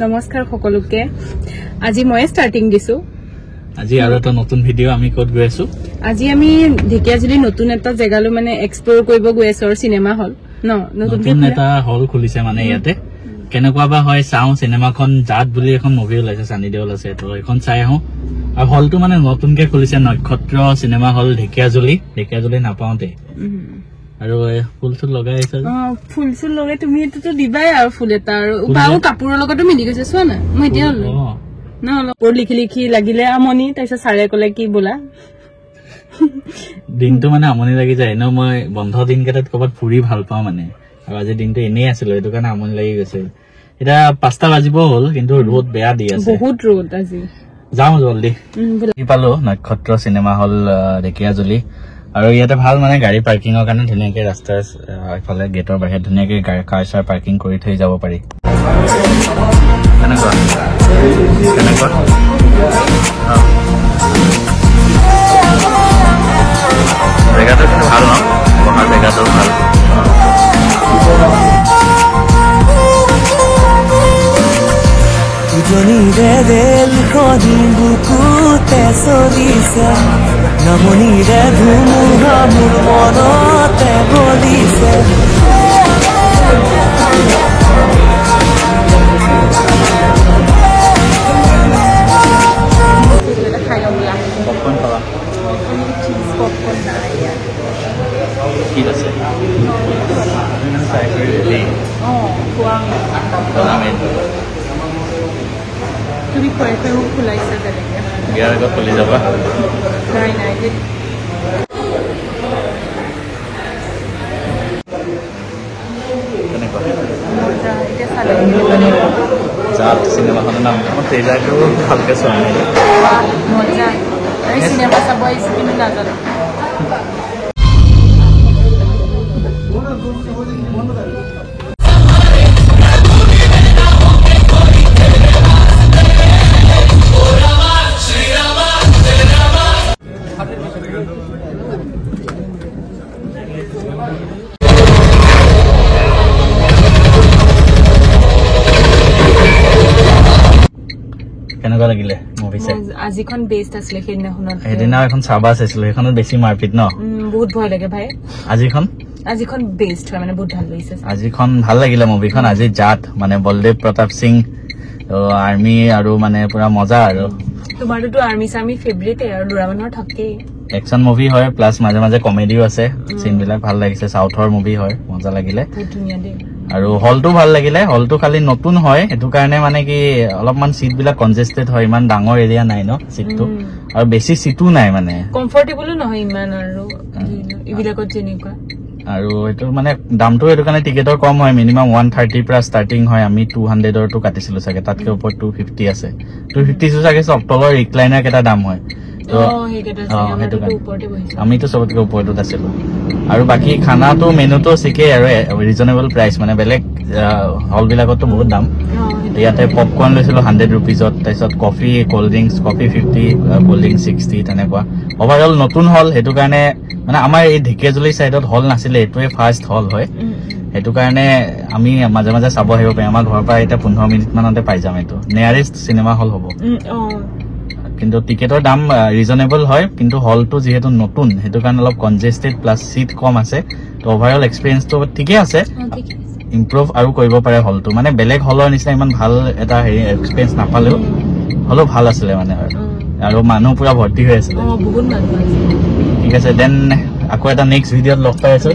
নমস্কাৰ সকলোকে আজি মই স্টাৰ্টিং দিছো আজি আৰু এটা নতুন ভিডিও আমি কত গৈ আছো আজি আমি ঢেকিয়াজুলি নতুন এটা জেগালৈ মানে এক্সপ্লোৰ কৰিব গৈ আছো আৰু সিনেমা হল নতুন এটা হল খুলিছে মানে ইয়াতে কেনেকুৱা বা হয় চাও সিনেমাখন জাত বুলি এখন মুভি ওলাইছে সানি দেওল আছে তো এখন চাই আহো আৰু হলটো মানে নতুনকে খুলিছে নক্ষত্ৰ সিনেমা হল ঢেকিয়াজুলি নাপাওতে আৰু ফুলচুল লগাই আছে ফুলচুল লগাই তুমি এটো দিবাই আৰু ফুল এটা আৰু বাও কাপোৰৰ লগতো মিলি গৈছে চোৱা না মই এতিয়া না ওপৰ লিখি লাগিলে আমনি তাৰপিছত ছাৰে কলে কি বোলা দিনটো মানে আমনি লাগি যায় ন মই বন্ধ দিন কেইটাত ক'বাত ফুৰি ভাল পাওঁ মানে আৰু আজি দিনটো এনেই আছিল এইটো কাৰণে আমনি লাগি গৈছে এটা 5টা বাজিব হ'ল কিন্তু ৰ'দ বেয়া দি আছে বহুত ৰ'দ আজি যাওঁ জলদি পালো নক্ষত্ৰ সিনেমা হল ঢেকিয়াজুলি আৰু ইয়াতে ভাল মানে গাড়ী পাৰ্কিঙৰ কাৰণে ধুনীয়াকে ৰাস্তাৰ ইফালে গেটৰ বাহিৰত ধুনীয়াকে কাৰ চাৰ পাৰ্কিং কৰি থৈ যাব পাৰি কেনেকুৱা জেগাটো কিন্তু ভাল ন বহা জেগাটো ভাল উজনিৰে ৰেলখনি বুকুতে চলিছে নামনিৰে ধুমুহা মোৰ মনতে বলিছে ঠিক আছে তুমি খোৱাইও খোলাইছা তেনেকে বিয়াৰ আগত খুলি যাবা নাই জাত চিনেমাখনৰ নাম মই ট্ৰেইলাৰটো ভালকে চোৱা নাই মজা চিনেমা চাব আহিছো কিন্তু নাজানো কেনেকুৱা লাগিলে মুভি চাই আজিখন বেষ্ট আছিলে সেইদিনা এখন চাবা চাইছিলো সেইখনত বেছি মাৰপিট ন বহুত ভয় লাগে ভাই আজিখন বেষ্ট হয় মানে বহুত ভাল লাগিছে আজিখন ভাল লাগিলে মুভিখন আজি জাত মানে বলদেৱ প্ৰতাপ সিং আৰ্মি আৰু মানে পুৰা মজা আৰু তোমাৰতো আৰ্মি চাৰ্মি ফেভৰেট আৰু লৰা মানুহৰ থাকেই একচন মুভি হয় প্লাছ মাজে মাজে কমেডিও আছে সিন বিলাক ভাল লাগিছে সাউথৰ মুভি হয় মজা লাগিলে বহুত ধুনীয়া দেই আৰু হলটো ভাল লাগিলে হলটো খালি নতুন হয় এটো কাৰণে মানে কি অলপমান সিট বিলাক কনজেস্টেড হয় ইমান ডাঙৰ এৰিয়া নাই ন সিটটো আৰু বেছি সিটু নাই মানে কমফৰ্টেবল নহয় ইমান আৰু ইবিলাকত যেনেকুৱা আৰু এটো মানে দামটো এটো কাৰণে টিকেটৰ কম হয় মিনিমাম 130 পৰা ষ্টাৰ্টিং হয় আমি 200 ৰ টো কাটিছিলো চাগে তাতকে ওপৰ 250 আছে 250 চাগে সব তলৰ ৰিক্লাইনাৰ কেটা দাম হয় তো আমিতো সবতকে ওপৰটোত আছিলো আৰু বাকি খানাটো মেনুটো শিকে আৰু ৰিজনেবল প্ৰাইচ মানে বেলেগ হল বিলাকতো বহুত দাম ইয়াতে পপকৰ্ন লৈছিলো 100 रुपीजত তাৰপিছত coffee cold drinks coffee 50 cold drinks 60 তেনেকুৱা ওভাৰঅল নতুন হল হেতু কাৰণে মানে আমাৰ এই ঢেকিয়াজুলি সাইডত হল নাছিলে এটোৱে ফাৰ্স্ট হল হয় হেতু কাৰণে আমি মাজে মাজে চাব আহিব পাই আমাৰ ঘৰৰ পৰা এটা 15 মিনিট মানতে পাই যাম এটো নিয়াৰেষ্ট সিনেমা হল হ'ব কিন্তু টিকেটৰ দাম ৰিজনেবল হয় কিন্তু হলটো যেহেতু নতুন হেতু কাৰণে অলপ কনজেস্টেড প্লাস সিট কম আছে তো ওভাৰঅল এক্সপেৰিয়েন্সটো ঠিকই আছে ইমপ্ৰুভ আৰু কৰিব পাৰে হলটো মানে বেলেগ হলৰ নিচিনা ইমান ভাল এটা এক্সপেৰিয়েন্স নাপালেও হলো ভাল আছিল মানে আৰু মানুহ পুৰা ভৰ্তি হৈ আছিল বহুত মানুহ আছে ঠিক আছে দেন আকৌ এটা নেক্সট ভিডিঅ'ত লগ পাই আছো